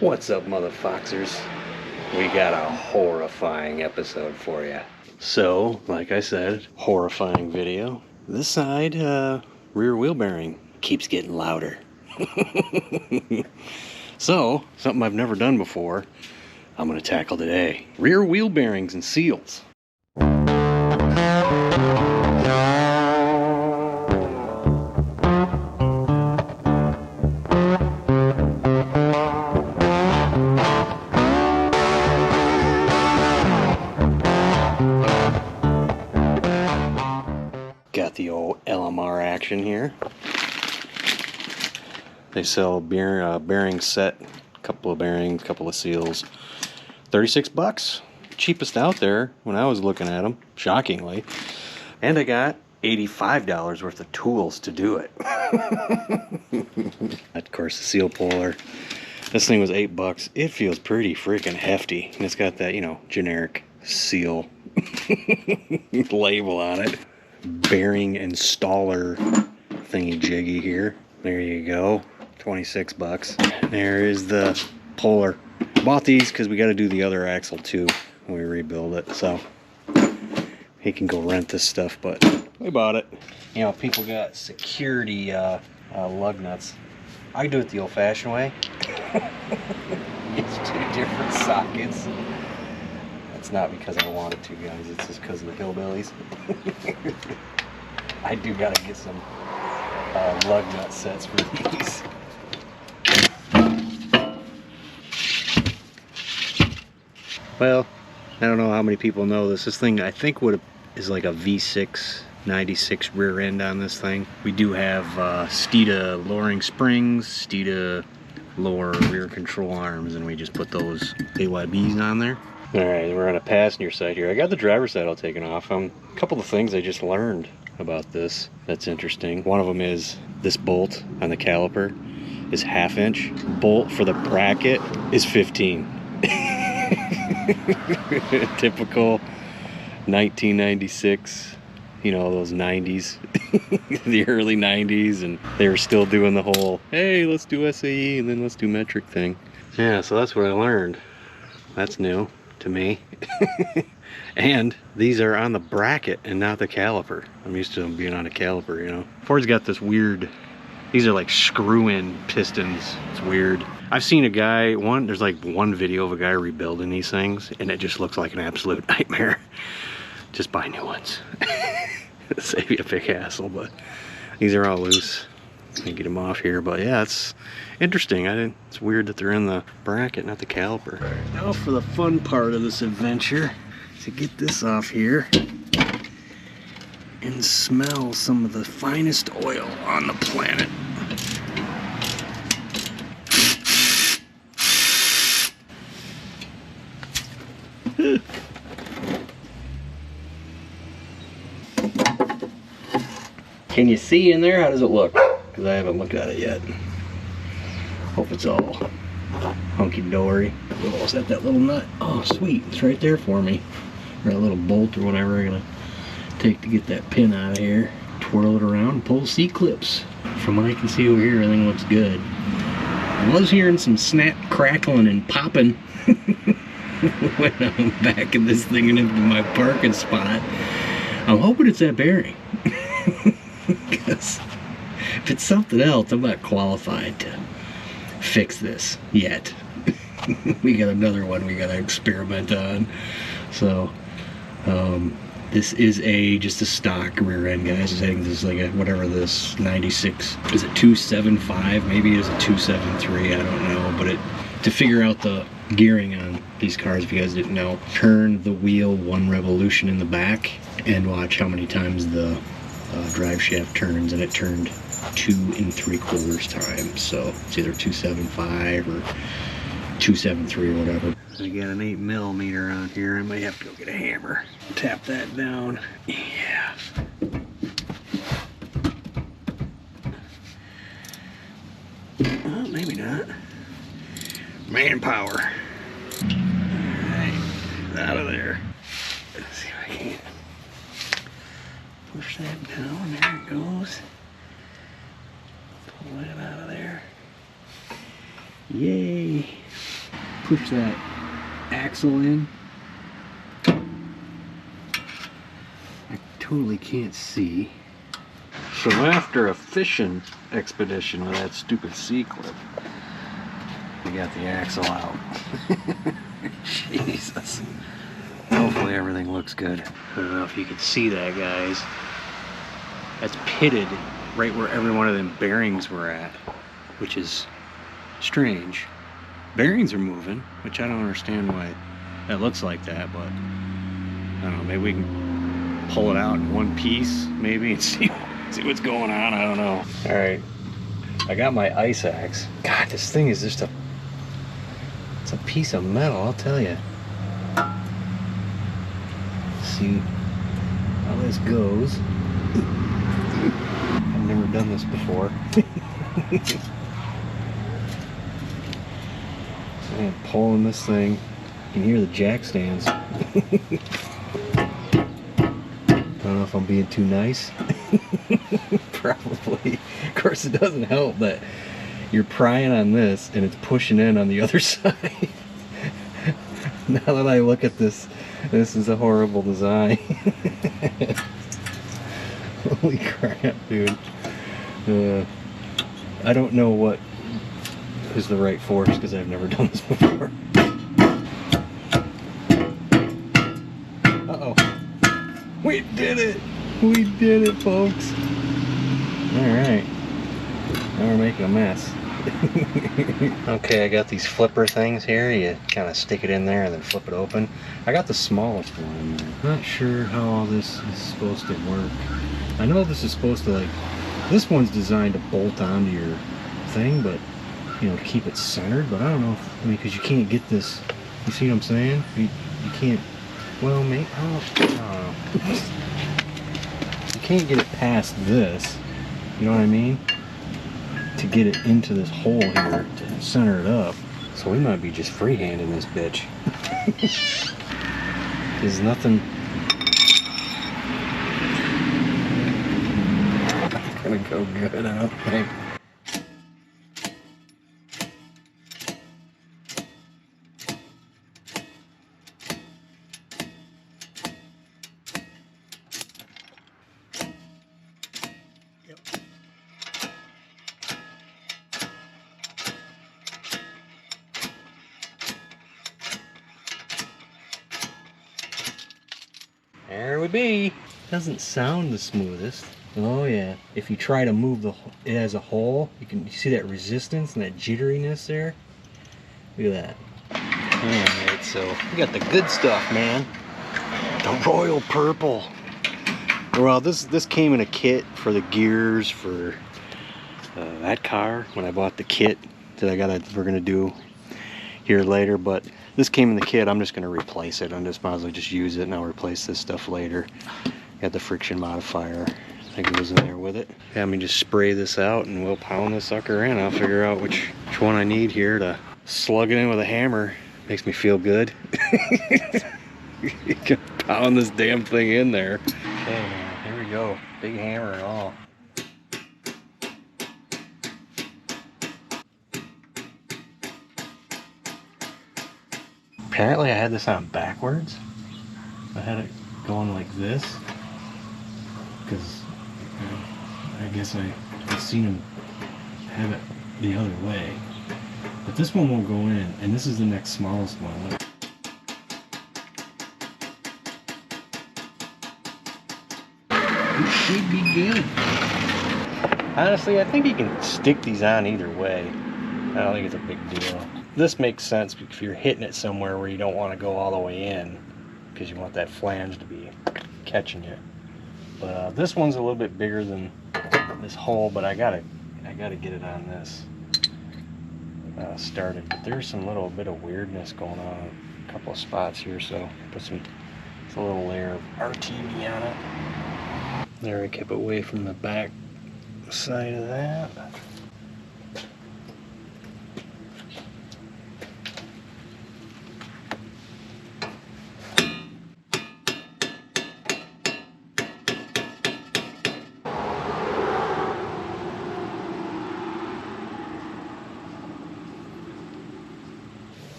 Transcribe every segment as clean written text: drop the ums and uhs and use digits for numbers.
What's up, motherfoxers? We got a horrifying episode for you. So, like I said, horrifying video. This side, rear wheel bearing keeps getting louder. So, something I've never done before, I'm going to tackle today. Rear wheel bearings and seals. Got the old LMR action here. They sell a bearing set, a couple of bearings, a couple of seals. $36, cheapest out there when I was looking at them, shockingly. And I got $85 worth of tools to do it. Of course, the seal puller. This thing was $8. It feels pretty freaking hefty. And it's got that, generic seal label on it. Bearing installer thingy jiggy here. There you go. $26. There is the puller. Bought these because we got to do the other axle too when we rebuild it. So he can go rent this stuff, but we bought it. People got security lug nuts. I do it the old-fashioned way. It's two different sockets. It's not because I wanted to, guys. It's just because of the hillbillies. I do gotta get some lug nut sets for these. Well, I don't know how many people know this. This thing, I think, is like a V6 96 rear end on this thing. We do have Steeda lowering springs, Steeda lower rear control arms, and we just put those AYBs on there. Alright, we're on a passenger side here. I got the driver's side all taken off. A couple of things I just learned about this that's interesting. One of them is this bolt on the caliper is 1/2 inch. Bolt for the bracket is 15. Typical 1996, those 90s, the early 90s, and they were still doing the whole, hey, let's do SAE and then let's do metric thing. Yeah, so that's what I learned. That's new to me. And these are on the bracket and not the caliper. I'm used to them being on a caliper, Ford's got this weird, these are like screw-in pistons. It's weird. I've seen a guy, there's like one video of a guy rebuilding these things, and it just looks like an absolute nightmare. Just buy new ones. Save you a big hassle, but these are all loose. Let me get them off here, but yeah, it's interesting. It's weird that they're in the bracket, not the caliper. Now for the fun part of this adventure, to get this off here and smell some of the finest oil on the planet. Can you see in there? How does it look? Because I haven't looked at it yet. Hope it's all hunky-dory. Oh, is that little nut? Oh, sweet. It's right there for me. Or that little bolt or whatever I'm going to take to get that pin out of here. Twirl it around, pull C-clips. From what I can see over here, everything looks good. I was hearing some snap, crackling, and popping when I'm backing this thing into my parking spot. I'm hoping it's that bearing. Because if it's something else, I'm not qualified to fix this yet. We got another one we got to experiment on. So this is just a stock rear end, guys. I think this is like whatever this 96 is, a 275, maybe it is a 273, I don't know. But to figure out the gearing on these cars, if you guys didn't know, turn the wheel 1 revolution in the back and watch how many times the drive shaft turns, and it turned 2 3/4 times. So it's either 275 or 273 or whatever. I got an 8mm on here. I might have to go get a hammer. Tap that down. Yeah. Oh, maybe not. Manpower. Alright, out of there. Let's see if I can push that down. There it goes. Pull that out of there. Yay. push that axle in. I totally can't see. So after a fishing expedition with that stupid C-clip, we got the axle out. Jesus. Hopefully everything looks good. I don't know if you can see that, guys. That's pitted right where every one of them bearings were at, which is strange. Bearings are moving, which I don't understand why that looks like that, but I don't know, maybe we can pull it out in one piece maybe and see what's going on. I don't know. All right, I got my ice axe. God, this thing is just it's a piece of metal, I'll tell you. See how this goes. I've never done this before. I'm pulling this thing. You can hear the jack stands. I don't know if I'm being too nice. Probably. Of course, it doesn't help that you're prying on this and it's pushing in on the other side. Now that I look at this, this is a horrible design. Holy crap, dude. I don't know what is the right force because I've never done this before. Uh-oh. We did it! We did it, folks! Alright. Now we're making a mess. Okay, I got these flipper things here. You kind of stick it in there and then flip it open. I got the smallest one. Not sure how all this is supposed to work. I know this is supposed to, like, this one's designed to bolt onto your thing, but, you know, to keep it centered, but I don't know if, I mean, because you can't get this, you see what I'm saying? You can't, well, maybe, I don't know. You can't get it past this, you know what I mean? To get it into this hole here, to center it up. So we might be just freehanding this bitch. There's nothing gonna go good, I don't think. There we be. Doesn't sound the smoothest. Oh yeah. If you try to move it as a whole, you see that resistance and that jitteriness there. Look at that. Alright, so we got the good stuff, man. The royal purple. Well, this came in a kit for the gears for that car when I bought the kit that we're gonna do here later, but this came in the kit. I'm just going to replace it. I'm just might as well just use it and I'll replace this stuff later. Got the friction modifier that goes in there with it. Have me just spray this out and we'll pound this sucker in. I'll figure out which one I need here to slug it in with a hammer. Makes me feel good. You can pound this damn thing in there. Okay, man, here we go. Big hammer and all. Apparently I had this on backwards. I had it going like this because I guess I've seen them have it the other way. But this one won't go in, and this is the next smallest one. Look. It should be good. Honestly, I think you can stick these on either way. I don't think it's a big deal. This makes sense if you're hitting it somewhere where you don't want to go all the way in because you want that flange to be catching you. But this one's a little bit bigger than this hole, but I gotta get it on this started. But there's some little bit of weirdness going on in a couple of spots here, so put a little layer of RTV on it. There, I kept it away from the back side of that.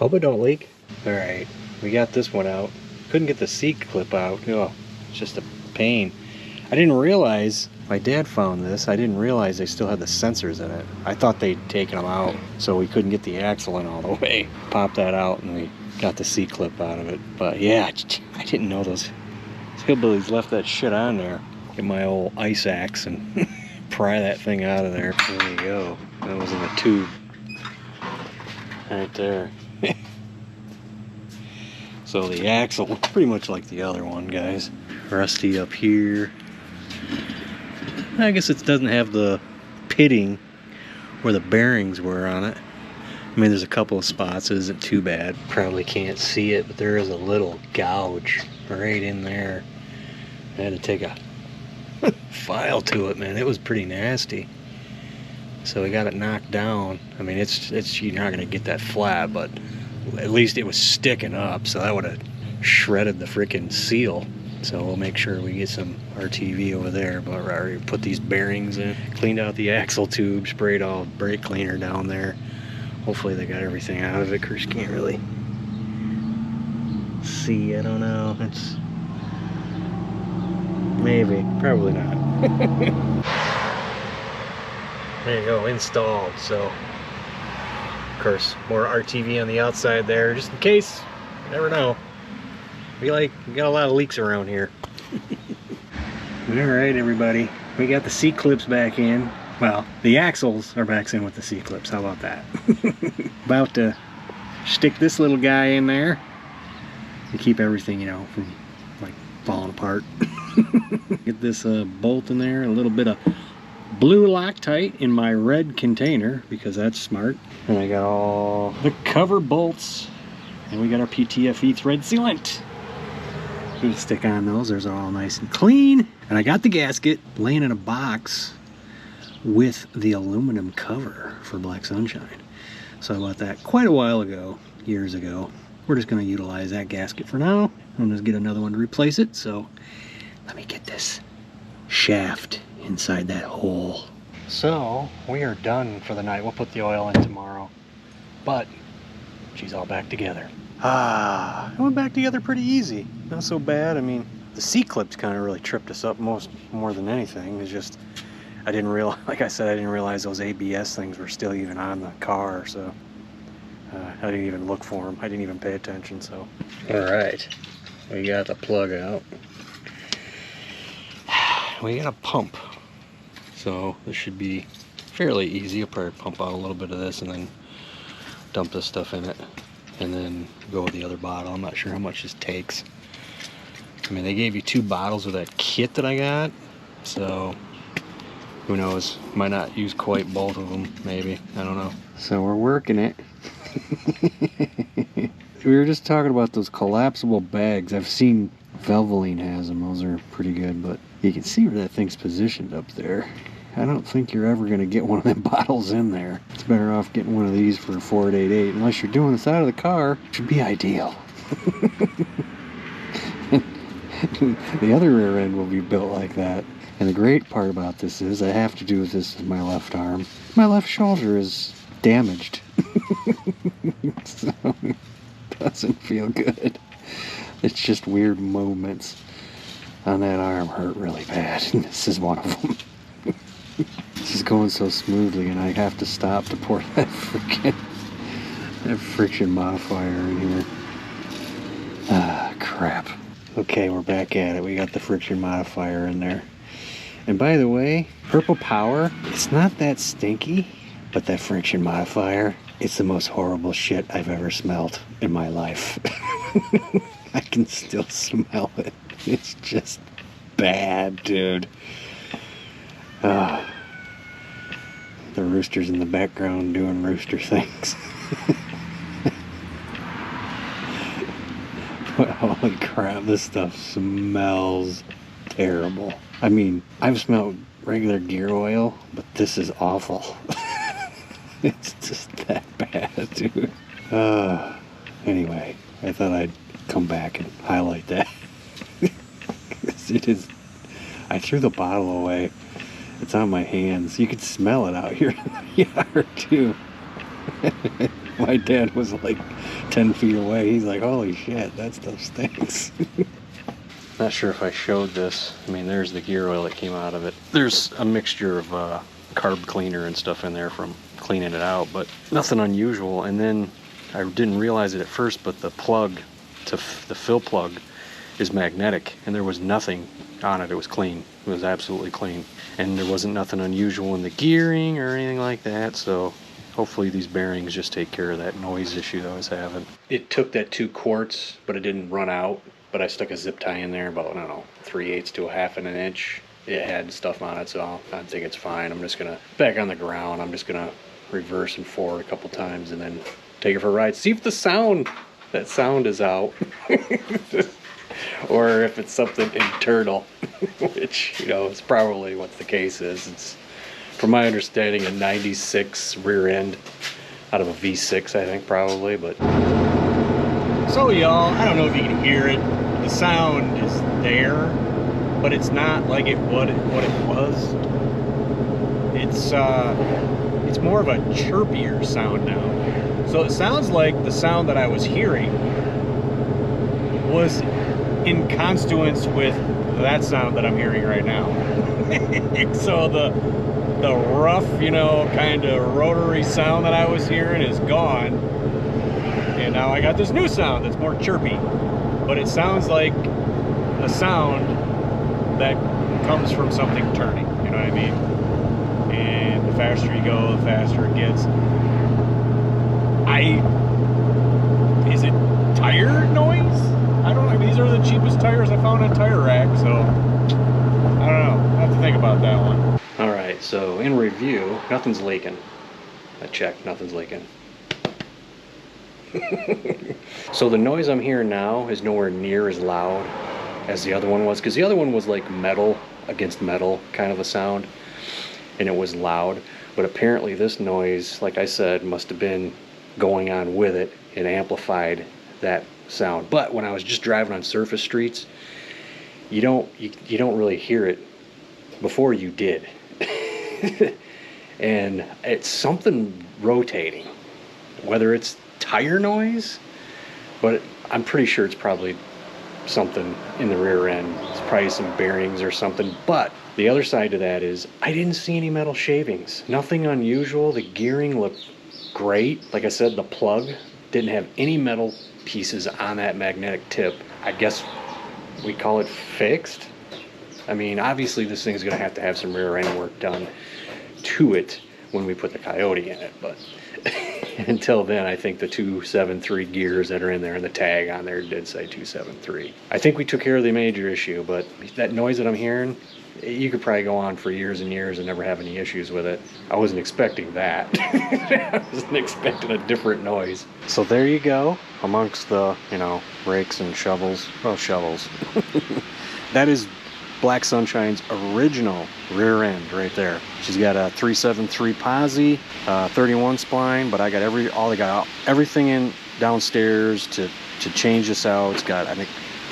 Hope it don't leak. All right, we got this one out. Couldn't get the C-clip out. Oh, it's just a pain. I didn't realize, my dad found this, I didn't realize they still had the sensors in it. I thought they'd taken them out, so we couldn't get the axle in all the way. Popped that out and we got the C-clip out of it. But yeah, I didn't know those hillbillies left that shit on there. Get my old ice axe and pry that thing out of there. There you go. That was in the tube. Right there. So the axle, pretty much like the other one, guys. Rusty up here. I guess it doesn't have the pitting where the bearings were on it. I mean, there's a couple of spots. It isn't too bad. Probably can't see it, but there is a little gouge right in there. I had to take a file to it, man. It was pretty nasty. So we got it knocked down. I mean, it's you're not gonna get that flat, but at least it was sticking up, so that would have shredded the freaking seal. So we'll make sure we get some RTV over there. But I already put these bearings in, cleaned out the axle tube, sprayed all brake cleaner down there. Hopefully they got everything out of it. Chris can't really see, I don't know. It's maybe, probably not. There you go, installed. So of course more RTV on the outside there, just in case. You never know. We got a lot of leaks around here. All right, everybody, we got the C-clips back in. Well, the axles are back in with the C-clips. How about that? About to stick this little guy in there and keep everything, you know, from like falling apart. Get this bolt in there, a little bit of blue Loctite in my red container because that's smart. And I got all the cover bolts, and we got our PTFE thread sealant. You stick on those, those are all nice and clean. And I got the gasket laying in a box with the aluminum cover for Black Sunshine. So I bought that quite a while ago, years ago. We're just gonna utilize that gasket for now. I'm gonna get another one to replace it. So let me get this shaft inside that hole. So we are done for the night. We'll put the oil in tomorrow, but she's all back together. It went back together pretty easy. Not so bad. I mean, the C-clips kind of really tripped us up more than anything. It's just, I didn't realize, like I said, I didn't realize those ABS things were still even on the car, so I didn't even look for them. I didn't even pay attention, so. All right, we got the plug out. We got a pump, so this should be fairly easy. I'll probably pump out a little bit of this and then dump this stuff in it, and then go with the other bottle. I'm not sure how much this takes. I mean, they gave you 2 bottles of that kit that I got, so who knows? Might not use quite both of them, maybe. I don't know. So we're working it. We were just talking about those collapsible bags. I've seen Valvoline has them. Those are pretty good, but you can see where that thing's positioned up there. I don't think you're ever going to get one of them bottles in there. It's better off getting one of these for a 488. Unless you're doing this out of the car, it should be ideal. The other rear end will be built like that. And the great part about this is I have to do this with my left arm. My left shoulder is damaged. So it doesn't feel good. It's just weird movements on that arm hurt really bad. And this is one of them. This is going so smoothly and I have to stop to pour that friction modifier in here. Ah, crap. Okay, we're back at it. We got the friction modifier in there. And by the way, Purple Power, it's not that stinky, but that friction modifier, it's the most horrible shit I've ever smelled in my life. I can still smell it. It's just bad, dude. The rooster's in the background doing rooster things. But holy crap, this stuff smells terrible. I mean, I've smelled regular gear oil, but this is awful. It's just that bad, dude. Anyway, I thought I'd come back and highlight that. It is. I threw the bottle away. It's on my hands. You can smell it out here in the yard too. My dad was like 10 feet away. He's like, holy shit, that stuff stinks. Not sure if I showed this. I mean, there's the gear oil that came out of it. There's a mixture of carb cleaner and stuff in there from cleaning it out, but nothing unusual. And then I didn't realize it at first, but the plug to the fill plug is magnetic, and there was nothing on it. It was clean. It was absolutely clean, and there wasn't nothing unusual in the gearing or anything like that. So hopefully these bearings just take care of that noise issue that I was having. It took that 2 quarts, but it didn't run out. But I stuck a zip tie in there about, I don't know, 3/8 to 1/2 inch. It had stuff on it, so I think it's fine. I'm just gonna, back on the ground, I'm just gonna reverse and forward a couple times and then take it for a ride. See if that sound is out. Or if it's something internal, which, you know, it's probably what the case is. It's, from my understanding, a 96 rear end out of a V6, I think, probably, but. So y'all, I don't know if you can hear it. The sound is there, but it's not like what it was. It's more of a chirpier sound now. So it sounds like the sound that I was hearing was in constituents with that sound that I'm hearing right now. So the rough, you know, kind of rotary sound that I was hearing is gone. And now I got this new sound that's more chirpy, but it sounds like a sound that comes from something turning, you know what I mean? And the faster you go, the faster it gets. Is it tire noise? I don't know. These are the cheapest tires I found on Tire Rack, so I don't know. I have to think about that one. All right, so in review, nothing's leaking. I checked, nothing's leaking. So the noise I'm hearing now is nowhere near as loud as the other one was, because the other one was like metal against metal kind of a sound, and it was loud. But apparently this noise, like I said, must have been going on with it. It amplified that sound. But when I was just driving on surface streets, you don't really hear it. Before you did. And it's something rotating, whether it's tire noise, but I'm pretty sure it's probably something in the rear end. It's probably some bearings or something. But the other side to that is I didn't see any metal shavings. Nothing unusual. The gearing looked great. Like I said, the plug didn't have any metal pieces on that magnetic tip. I guess we call it fixed. I mean, obviously this thing's going to have some rear end work done to it when we put the Coyote in it, but until then, I think the 273 gears that are in there and the tag on there did say 273. I think we took care of the major issue, but that noise that I'm hearing, you could probably go on for years and years and never have any issues with it. I wasn't expecting that. I wasn't expecting a different noise. So there you go, amongst the, you know, rakes and shovels. Oh, shovels. That is Black Sunshine's original rear end right there. She's got a 373 posi, 31 spline, but I got everything in downstairs to change this out. It's got, I think,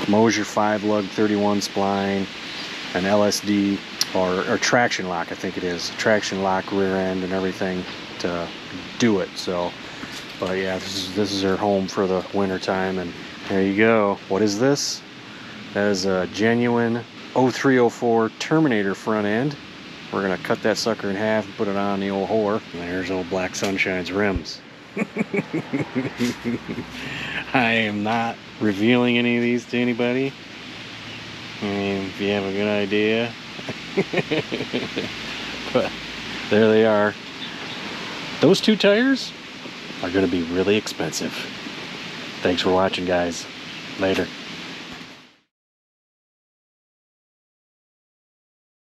Mosier 5-lug 31 spline, an LSD or traction lock, I think it is, traction lock rear end and everything to do it. So, but yeah, this is her home for the winter time, and there you go. What is this? That is a genuine 0304 Terminator front end. We're gonna cut that sucker in half and put it on the old whore. And there's old Black Sunshine's rims. I am not revealing any of these to anybody. I mean, if you have a good idea. But there they are. Those 2 tires are gonna be really expensive. Thanks for watching, guys. Later.